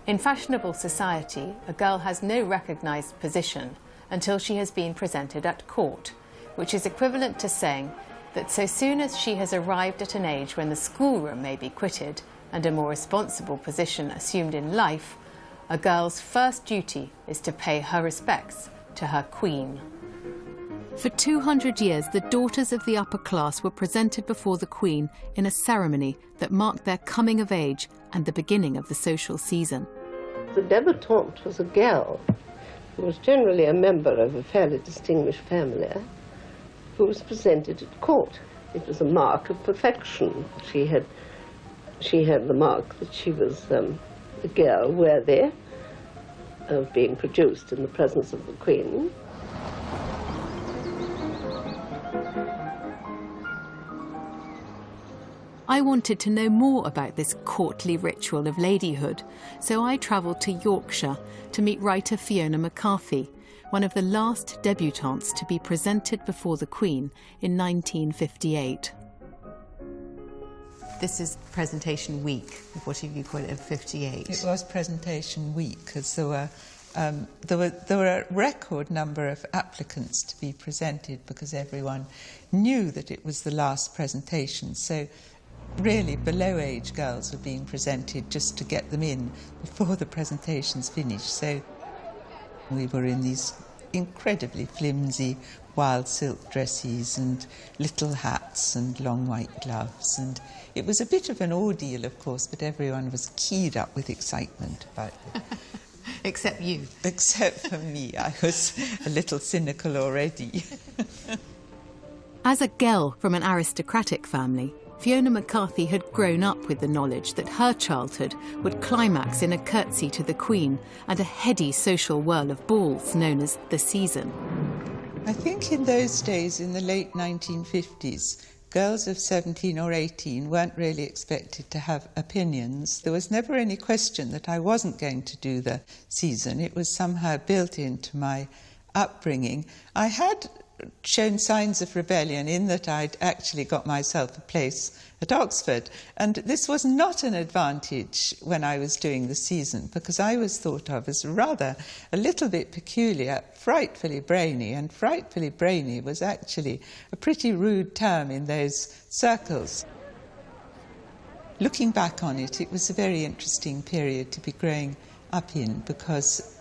In fashionable society, a girl has no recognised position until she has been presented at court, which is equivalent to saying that so soon as she has arrived at an age when the schoolroom may be quitted and a more responsible position assumed in life, a girl's first duty is to pay her respects to her queen. For 200 years, the daughters of the upper class were presented before the Queen in a ceremony that marked their coming of age and the beginning of the social season. The debutante was a girl who was generally a member of a fairly distinguished family who was presented at court. It was a mark of perfection. She had the mark that she was a girl worthy of being produced in the presence of the Queen. I wanted to know more about this courtly ritual of ladyhood, so I travelled to Yorkshire to meet writer Fiona McCarthy, one of the last debutantes to be presented before the Queen in 1958. This is presentation week, what have you called it, of 58? It was presentation week, because there were a record number of applicants to be presented because everyone knew that it was the last presentation. So really below-age girls were being presented just to get them in before the presentations finished. So we were in these incredibly flimsy wild silk dresses and little hats and long white gloves, and it was a bit of an ordeal, of course, but everyone was keyed up with excitement about it. Except you. Except for me. I was a little cynical already. As a girl from an aristocratic family, Fiona McCarthy had grown up with the knowledge that her childhood would climax in a curtsy to the Queen and a heady social whirl of balls known as the season. I think in those days, in the late 1950s, girls of 17 or 18 weren't really expected to have opinions. There was never any question that I wasn't going to do the season. It was somehow built into my upbringing. I had shown signs of rebellion in that I'd actually got myself a place at Oxford, and this was not an advantage when I was doing the season, because I was thought of as rather a little bit peculiar, frightfully brainy, and frightfully brainy was actually a pretty rude term in those circles. Looking back on it, it was a very interesting period to be growing up in, because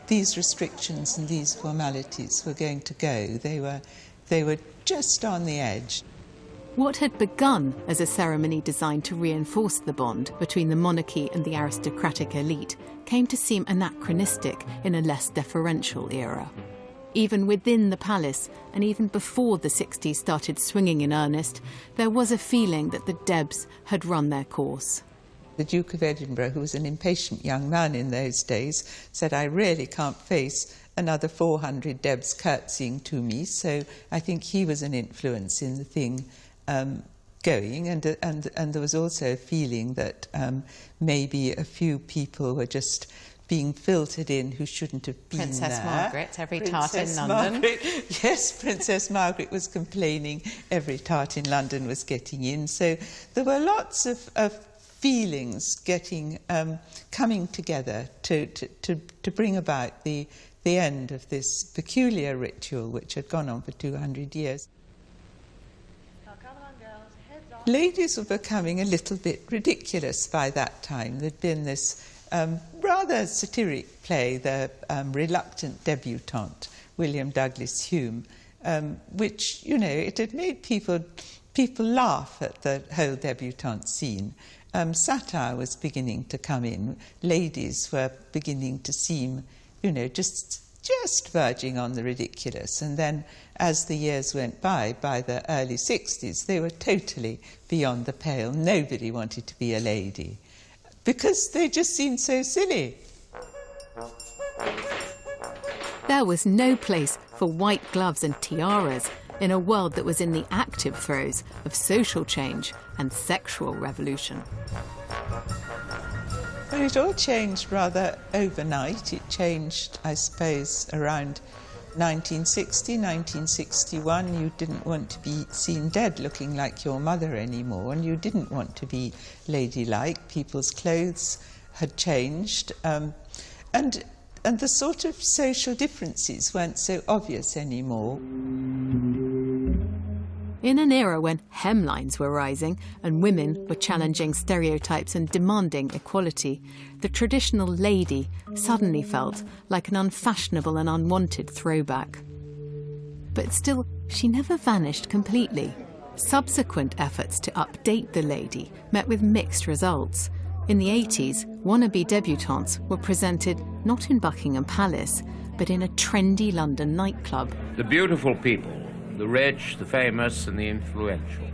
these restrictions and these formalities were going to go. They were just on the edge. What had begun as a ceremony designed to reinforce the bond between the monarchy and the aristocratic elite came to seem anachronistic in a less deferential era. Even within the palace, and even before the 60s started swinging in earnest, there was a feeling that the Debs had run their course. The Duke of Edinburgh, who was an impatient young man in those days, said, "I really can't face another 400 Debs curtsying to me." So I think he was an influence in the thing going, and there was also a feeling that maybe a few people were just being filtered in who shouldn't have been Princess there. Margaret, every tart in London. Margaret, yes, Princess Margaret was complaining every tart in London was getting in. So there were lots of feelings getting coming together to bring about the end of this peculiar ritual which had gone on for 200 years. Ladies were becoming a little bit ridiculous by that time. There'd been this rather satiric play, The Reluctant Debutante, William Douglas Hume, which, you know, it had made people laugh at the whole debutante scene. Satire was beginning to come in. Ladies were beginning to seem, you know, just verging on the ridiculous. And then, as the years went by the early 60s, they were totally beyond the pale. Nobody wanted to be a lady, because they just seemed so silly. There was no place for white gloves and tiaras in a world that was in the active throes of social change and sexual revolution. Well, it all changed rather overnight. It changed, I suppose, around 1960, 1961. You didn't want to be seen dead looking like your mother anymore, and you didn't want to be ladylike. People's clothes had changed, and the sort of social differences weren't so obvious anymore. In an era when hemlines were rising and women were challenging stereotypes and demanding equality, the traditional lady suddenly felt like an unfashionable and unwanted throwback. But still, she never vanished completely. Subsequent efforts to update the lady met with mixed results. In the 80s, wannabe debutantes were presented not in Buckingham Palace, but in a trendy London nightclub. The beautiful people, the rich, the famous and the influential,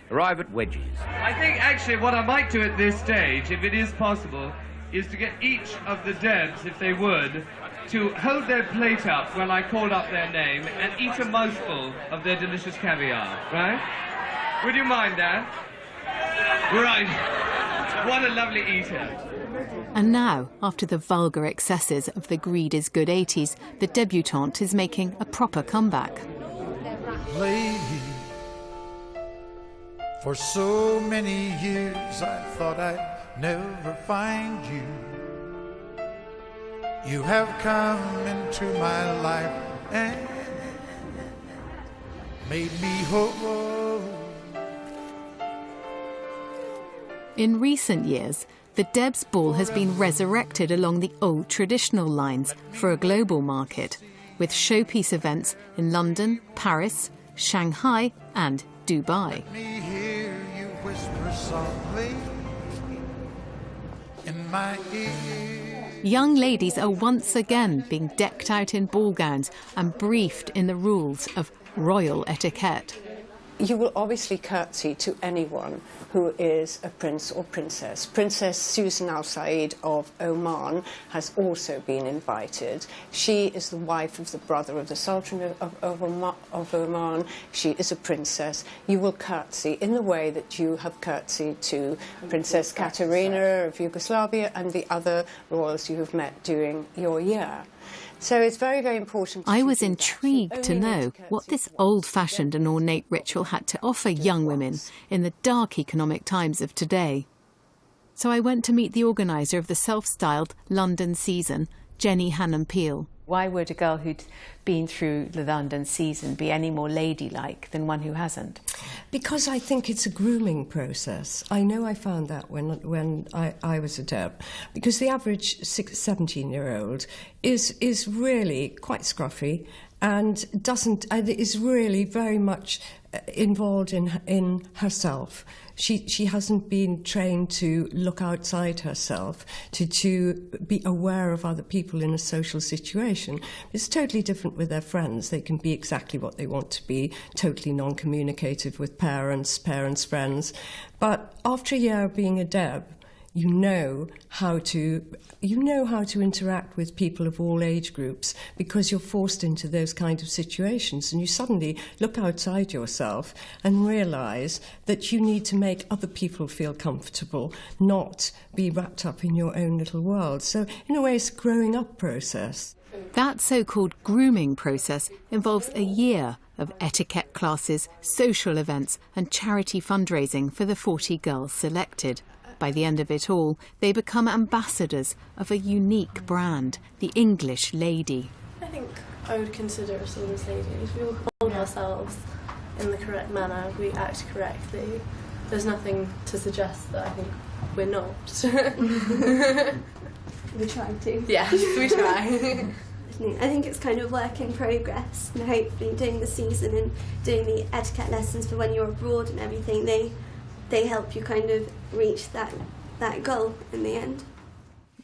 arrive at wedges. I think actually what I might do at this stage, if it is possible, is to get each of the Debs, if they would, to hold their plate up when I called up their name and eat a mouthful of their delicious caviar, right? Would you mind that? Right. What a lovely eater. And now, after the vulgar excesses of the greed is good 80s, the debutante is making a proper comeback. Lady, for so many years I thought I'd never find you. You have come into my life and made me whole. In recent years, the Debs Ball has been resurrected along the old traditional lines for a global market, with showpiece events in London, Paris, Shanghai and Dubai. Let me hear you whisper softly in my ear. Young ladies are once again being decked out in ball gowns and briefed in the rules of royal etiquette. You will obviously curtsy to anyone who is a prince or princess. Princess Susan Al Said of Oman has also been invited. She is the wife of the brother of the Sultan of Oman. She is a princess. You will curtsy in the way that you have curtsied to Princess Katerina of Yugoslavia and the other royals you have met during your year. So it's very, very important. I was intrigued to know what this old-fashioned and ornate ritual had to offer young women in the dark economic times of today. So I went to meet the organiser of the self-styled London season, Jenny Hannon-Peel. Why would a girl who'd been through the London season be any more ladylike than one who hasn't? Because I think it's a grooming process. I know I found that when I was a Deb. Because the average 17-year-old is really quite scruffy and is really very much involved in herself. She hasn't been trained to look outside herself, to be aware of other people in a social situation. It's totally different with their friends. They can be exactly what they want to be, totally non-communicative with parents, friends. But after a year of being a Deb, you know how to interact with people of all age groups because you're forced into those kind of situations, and you suddenly look outside yourself and realise that you need to make other people feel comfortable, not be wrapped up in your own little world. So in a way it's a growing up process. That so-called grooming process involves a year of etiquette classes, social events and charity fundraising for the 40 girls selected. By the end of it all, they become ambassadors of a unique brand, the English lady. I think I would consider ourselves as ladies. We all hold ourselves in the correct manner, we act correctly. There's nothing to suggest that I think we're not. We're trying to. Yeah, we try. I think it's kind of work in progress, and hopefully doing the season and doing the etiquette lessons for when you're abroad and everything, they help you kind of reach that goal in the end.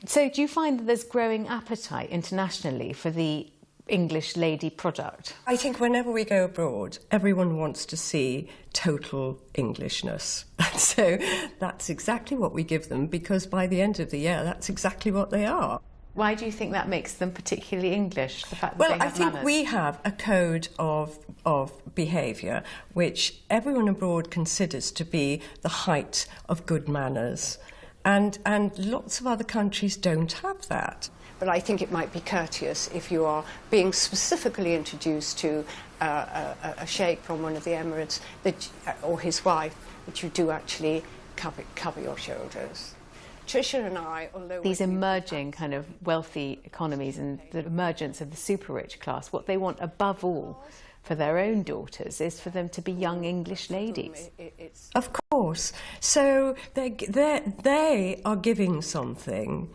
So do you find that there's growing appetite internationally for the English lady product? I think whenever we go abroad, everyone wants to see total Englishness. So that's exactly what we give them, because by the end of the year, that's exactly what they are. Why do you think that makes them particularly English, the fact that well, they have I think manners? we have a code of behaviour which everyone abroad considers to be the height of good manners. And lots of other countries don't have that. But I think it might be courteous if you are being specifically introduced to a sheikh from one of the Emirates or his wife, that you do actually cover your shoulders. Patricia and I, although these emerging kind of wealthy economies and the emergence of the super rich class, what they want above all for their own daughters is for them to be young English ladies. Of course. So they are giving something.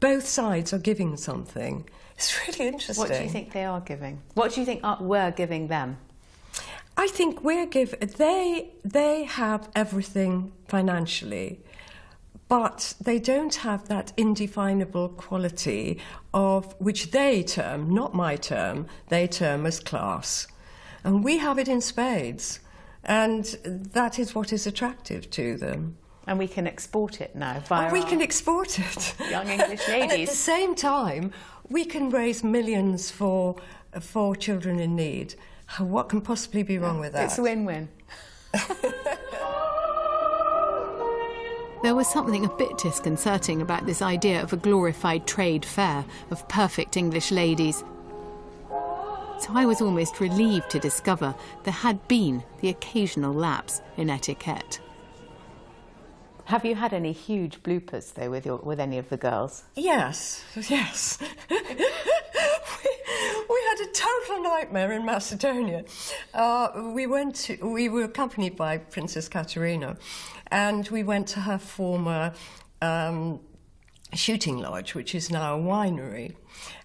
Both sides are giving something. It's really interesting. What do you think they are giving? What do you think we're giving them? I think they have everything financially, but they don't have that indefinable quality of which they term, not my term, they term as class. And we have it in spades, and that is what is attractive to them. And we can export it now via we can export it. Young English ladies. And at the same time, we can raise millions for children in need. What can possibly be wrong with that? It's a win-win. There was something a bit disconcerting about this idea of a glorified trade fair of perfect English ladies. So I was almost relieved to discover there had been the occasional lapse in etiquette. Have you had any huge bloopers, though, with any of the girls? Yes. We had a total nightmare in Macedonia. We were accompanied by Princess Katerina, and we went to her former shooting lodge, which is now a winery.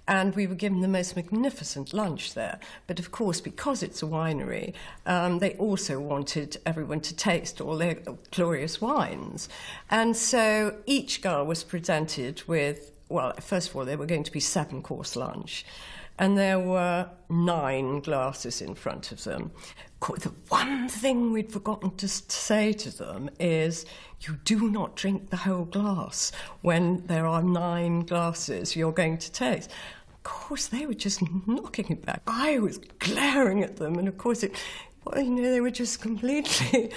And we were given the most magnificent lunch there. But of course, because it's a winery, they also wanted everyone to taste all their glorious wines. And so each girl was presented with, well, first of all, there were going to be 7-course lunch. And there were 9 glasses in front of them. The one thing we'd forgotten to say to them is, you do not drink the whole glass when there are 9 glasses you're going to taste. Of course, they were just knocking it back. I was glaring at them, and of course, they were just completely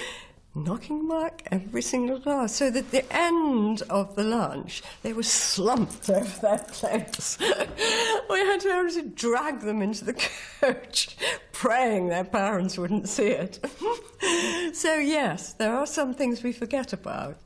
knocking back every single glass. So that at the end of the lunch, they were slumped over their plates. We had to drag them into the coach, praying their parents wouldn't see it. So yes, there are some things we forget about.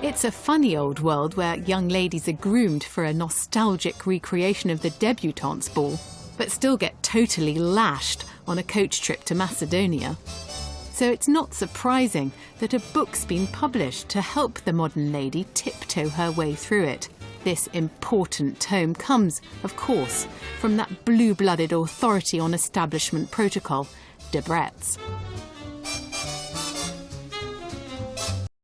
It's a funny old world where young ladies are groomed for a nostalgic recreation of the Debutantes ball, but still get totally lashed on a coach trip to Macedonia. So it's not surprising that a book's been published to help the modern lady tiptoe her way through it. This important tome comes, of course, from that blue-blooded authority on establishment protocol, Debutants.